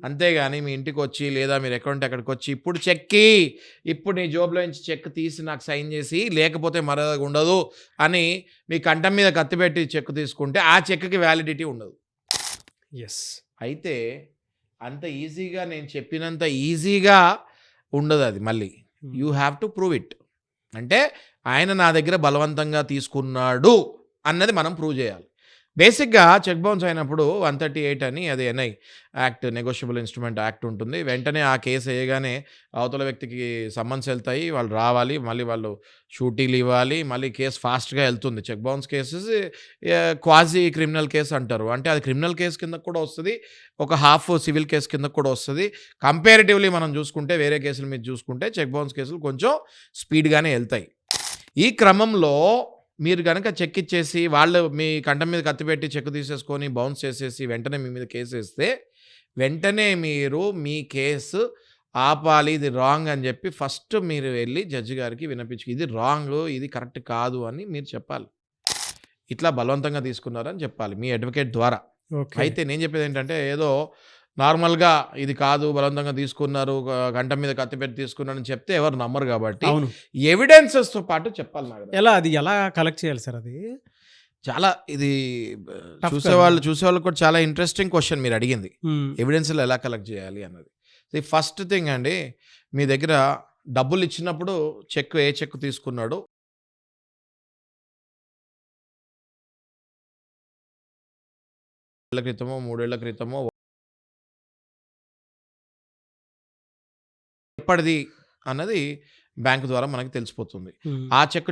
అంతేగాని మీ ఇంటికొచ్చి లేదా మీరు ఎక్కడుంటే అక్కడికొచ్చి ఇప్పుడు నీ జోబులో నుంచి చెక్ తీసి నాకు సైన్ చేసి లేకపోతే మర్యాదగా ఉండదు అని మీ కంఠం మీద కత్తి పెట్టి చెక్ తీసుకుంటే ఆ చెక్‌కి వ్యాలిడిటీ ఉండదు. యెస్. అయితే అంత ఈజీగా నేను చెప్పినంత ఈజీగా ఉండదది మళ్ళీ. You have to prove it. అంటే ఆయన నా దగ్గర బలవంతంగా తీసుకున్నాడు అన్నది మనం ప్రూవ్ చేయాలి. బేసిక్‌గా చెక్ బౌన్స్ అయినప్పుడు 138 అని అది NI act, negotiable instrument act ఉంటుంది. వెంటనే ఆ కేస్ ఎయగానే అవతల వ్యక్తికి సమ్మన్స్ ఎళ్తాయి. వాళ్ళు రావాలి. మళ్ళీ వాళ్ళు షూటీలు ఇవ్వాలి. మళ్ళీ కేస్ ఫాస్ట్‌గా ఎళ్తుంది. Cheque bounce cases quasi criminal case అంటారు. అంటే అది క్రిమినల్ కేస్ కిందకి కూడా వస్తది. ఒక హాఫ్ సివిల్ కేస్ కిందకి కూడా వస్తది. కంపారిటివ్‌లీ మనం చూసుకుంటే వేరే కేసుల మీద చూసుకుంటే చెక్ బౌన్స్ కేసులు కొంచెం స్పీడ్‌గానే ఎళ్తాయి. ఈ క్రమంలో మీరు గనక చెక్ ఇచ్చేసి వాళ్ళు మీ కంఠం మీద కత్తి పెట్టి చెక్ తీసేసుకొని బౌన్స్ చేసేసి వెంటనే మీ మీద కేసేస్తే వెంటనే మీరు మీ కేసు ఆపాలి. ఇది రాంగ్ అని చెప్పి ఫస్ట్ మీరు వెళ్ళి జడ్జి గారికి ఇది రాంగ్, ఇది కరెక్ట్ కాదు అని మీరు చెప్పాలి. ఇట్లా బలవంతంగా తీసుకున్నారని చెప్పాలి మీ అడ్వకేట్ ద్వారా. ఓకే. అయితే నేను చెప్పేదేంటంటే ఏదో నార్మల్‌గా ఇది కాదు బలవంతంగా తీసుకున్నారు, కంఠం మీద కత్తి పెట్టి తీసుకున్నారని చెప్తే ఎవరు నమ్మరు కాబట్టి అవును. ఎవిడెన్సెస్‌తో పాటు చెప్పాలి నాగరాజు. ఎలా కలెక్ట్ చేయాలి సార్ అది? చాలా ఇది టఫ్ చూసేవాళ్ళకి కూడా చాలా ఇంట్రెస్టింగ్ క్వెషన్ మీరు అడిగింది. ఎవిడెన్స్‌లు ఎలా కలెక్ట్ చేయాలి అన్నది. ది ఫస్ట్ థింగ్ అండి, మీ దగ్గర డబ్బులు ఇచ్చినప్పుడు ఏ చెక్ తీసుకున్నాడో ఏళ్ల క్రితమో, 3 ఏళ్ల క్రితమో ఎప్పటిది అన్నది బ్యాంక్ ద్వారా మనకు తెలిసిపోతుంది. ఆ చెక్